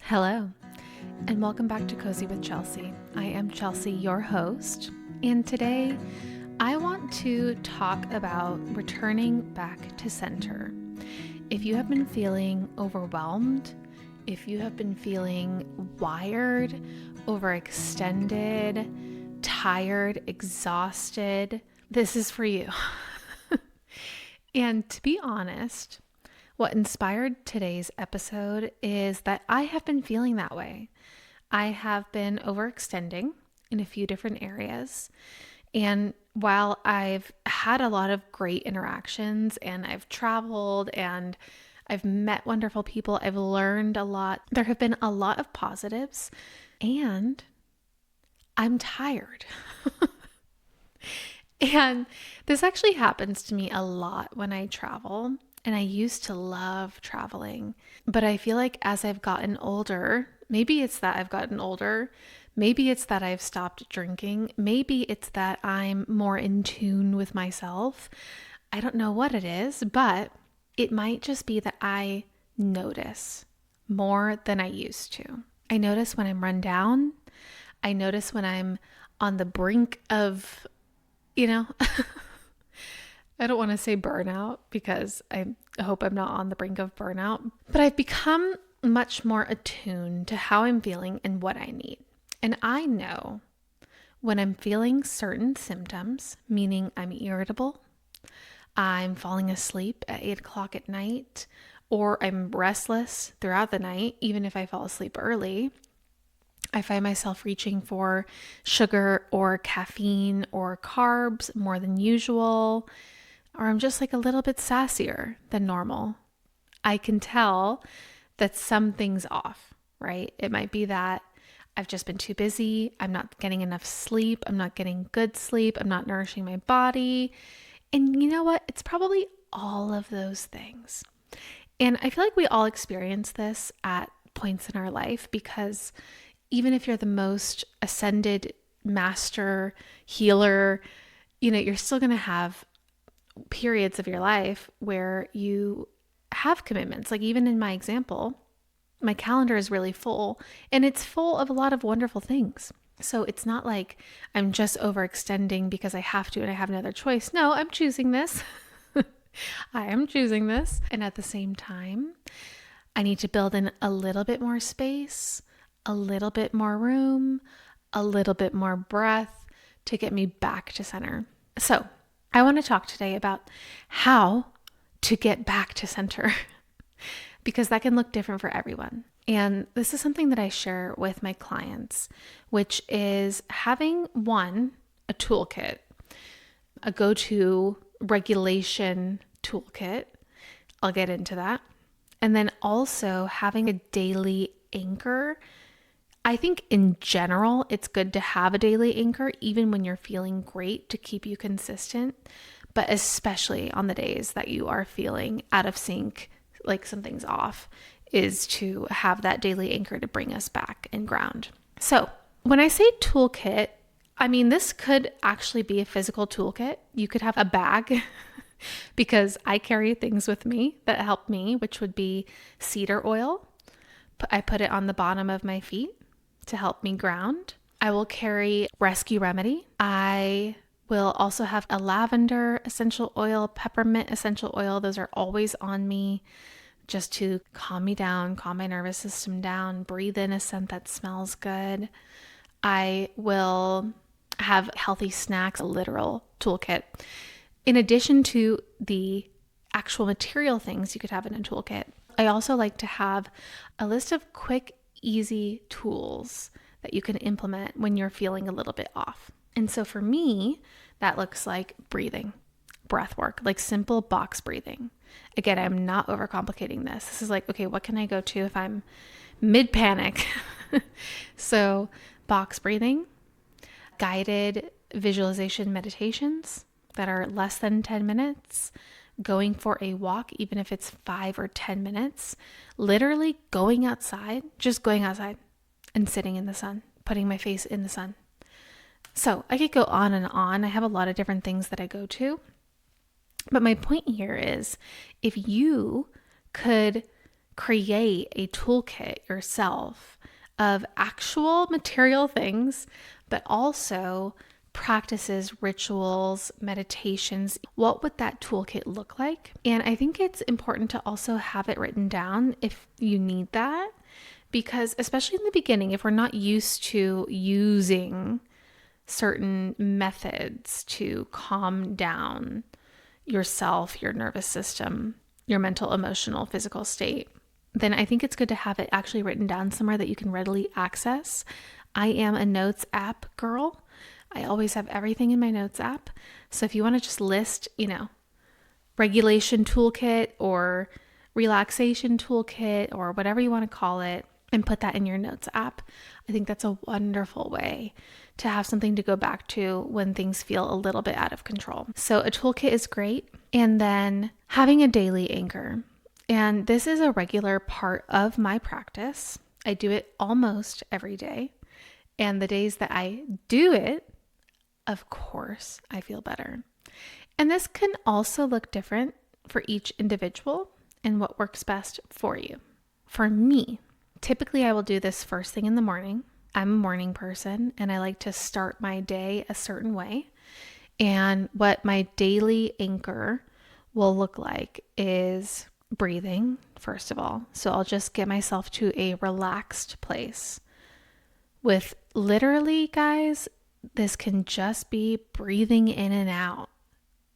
Hello, and welcome back to Cozy with Chelsea. I am Chelsea, your host, and today I want to talk about returning back to center. If you have been feeling overwhelmed, if you have been feeling wired, overextended, tired, exhausted, this is for you. And to be honest, what inspired today's episode is that I have been feeling that way. I have been overextending in a few different areas. And while I've had a lot of great interactions and I've traveled and I've met wonderful people, I've learned a lot, there have been a lot of positives, and I'm tired. And this actually happens to me a lot when I travel. And I used to love traveling, but I feel like as I've gotten older, maybe it's that I've gotten older, maybe it's that I've stopped drinking, maybe it's that I'm more in tune with myself. I don't know what it is, but it might just be that I notice more than I used to. I notice when I'm run down. I notice when I'm on the brink of, I don't want to say burnout because I hope I'm not on the brink of burnout, but I've become much more attuned to how I'm feeling and what I need. And I know when I'm feeling certain symptoms, meaning I'm irritable, I'm falling asleep at 8 o'clock at night, or I'm restless throughout the night, even if I fall asleep early, I find myself reaching for sugar or caffeine or carbs more than usual, or I'm just like a little bit sassier than normal. I can tell that something's off, right? It might be that I've just been too busy. I'm not getting enough sleep. I'm not getting good sleep. I'm not nourishing my body. And you know what? It's probably all of those things. And I feel like we all experience this at points in our life, because even if you're the most ascended master healer, you're still going to have periods of your life where you have commitments. Like even in my example, my calendar is really full, and it's full of a lot of wonderful things. So it's not like I'm just overextending because I have to and I have no other choice. No, I'm choosing this. I am choosing this. And at the same time, I need to build in a little bit more space, a little bit more room, a little bit more breath to get me back to center. So I want to talk today about how to get back to center because that can look different for everyone. And this is something that I share with my clients, which is having a toolkit, a go-to regulation toolkit. I'll get into that. And then also having a daily anchor. I think in general, it's good to have a daily anchor, even when you're feeling great, to keep you consistent, but especially on the days that you are feeling out of sync, like something's off, is to have that daily anchor to bring us back and ground. So when I say toolkit, I mean, this could actually be a physical toolkit. You could have a bag because I carry things with me that help me, which would be cedar oil. I put it on the bottom of my feet to help me ground. I will carry Rescue Remedy. I will also have a lavender essential oil, peppermint essential oil. Those are always on me just to calm me down, calm my nervous system down, breathe in a scent that smells good. I will have healthy snacks, a literal toolkit. In addition to the actual material things you could have in a toolkit, I also like to have a list of quick, easy tools that you can implement when you're feeling a little bit off. And so for me, that looks like breathing, breath work, like simple box breathing. Again, I'm not overcomplicating this. This is like, okay, what can I go to if I'm mid-panic? So box breathing, guided visualization meditations that are less than 10 minutes, going for a walk, even if it's 5 or 10 minutes, literally going outside, just going outside and sitting in the sun, putting my face in the sun. So I could go on and on. I have a lot of different things that I go to. But my point here is if you could create a toolkit yourself of actual material things, but also practices, rituals, meditations. What would that toolkit look like? And I think it's important to also have it written down if you need that, because especially in the beginning, if we're not used to using certain methods to calm down yourself, your nervous system, your mental, emotional, physical state, then I think it's good to have it actually written down somewhere that you can readily access. I am a notes app girl. I always have everything in my notes app. So if you want to just list, regulation toolkit or relaxation toolkit or whatever you want to call it, and put that in your notes app, I think that's a wonderful way to have something to go back to when things feel a little bit out of control. So a toolkit is great. And then having a daily anchor. And this is a regular part of my practice. I do it almost every day. And the days that I do it, of course, I feel better. And this can also look different for each individual and what works best for you. For me, typically I will do this first thing in the morning. I'm a morning person and I like to start my day a certain way. And what my daily anchor will look like is breathing, first of all. So I'll just get myself to a relaxed place with literally, guys, this can just be breathing in and out.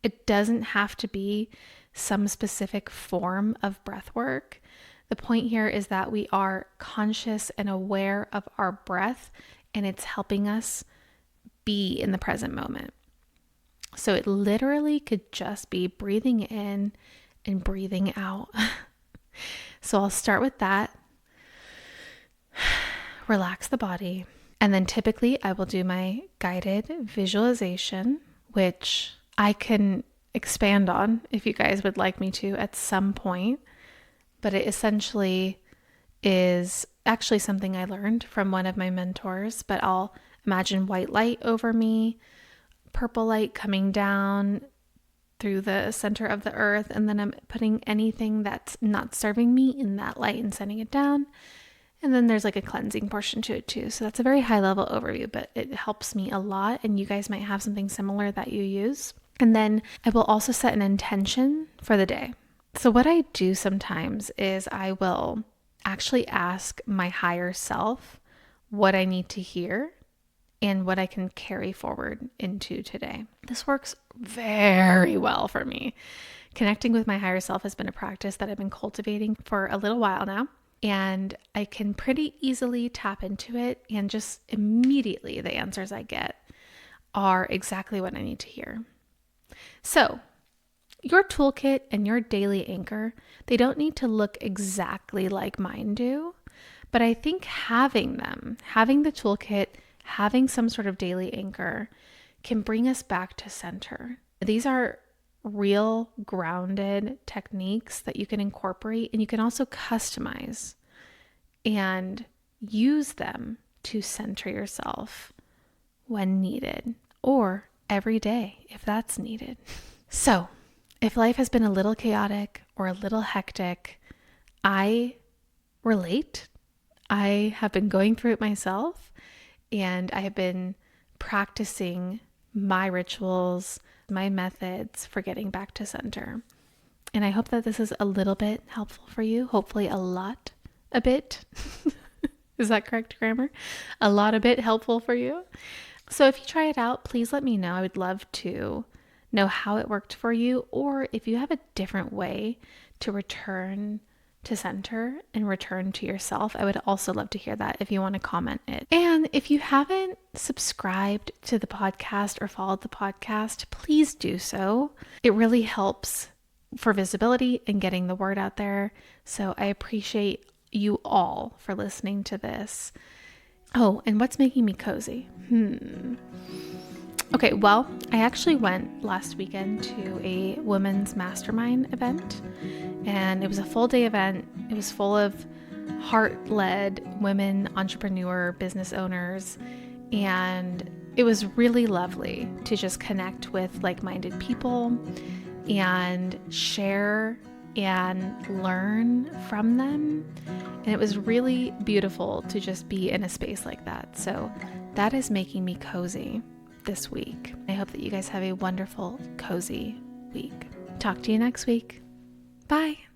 It doesn't have to be some specific form of breath work. The point here is that we are conscious and aware of our breath, and it's helping us be in the present moment. So it literally could just be breathing in and breathing out. So I'll start with that. Relax the body. And then typically I will do my guided visualization, which I can expand on if you guys would like me to at some point. But it essentially is actually something I learned from one of my mentors. But I'll imagine white light over me, purple light coming down through the center of the earth. And then I'm putting anything that's not serving me in that light and sending it down. And then there's like a cleansing portion to it too. So that's a very high level overview, but it helps me a lot. And you guys might have something similar that you use. And then I will also set an intention for the day. So what I do sometimes is I will actually ask my higher self what I need to hear and what I can carry forward into today. This works very well for me. Connecting with my higher self has been a practice that I've been cultivating for a little while now. And I can pretty easily tap into it, and just immediately the answers I get are exactly what I need to hear. So your toolkit and your daily anchor, they don't need to look exactly like mine do, but I think having them, having the toolkit, having some sort of daily anchor can bring us back to center. These are real grounded techniques that you can incorporate, and you can also customize and use them to center yourself when needed, or every day if that's needed. So if life has been a little chaotic or a little hectic, I relate. I have been going through it myself, and I have been practicing my rituals, my methods for getting back to center. And I hope that this is a little bit helpful for you. Hopefully a bit. Is that correct grammar? A lot of bit helpful for you. So if you try it out, please let me know. I would love to know how it worked for you, or if you have a different way to return to center and return to yourself. I would also love to hear that if you want to comment it. And if you haven't subscribed to the podcast or followed the podcast, please do so. It really helps for visibility and getting the word out there. So I appreciate you all for listening to this. Oh, and what's making me cozy? Okay, well, I actually went last weekend to a women's mastermind event, and it was a full day event. It was full of heart-led women, entrepreneur, business owners, and it was really lovely to just connect with like-minded people and share and learn from them. And it was really beautiful to just be in a space like that. So that is making me cozy this week. I hope that you guys have a wonderful, cozy week. Talk to you next week. Bye.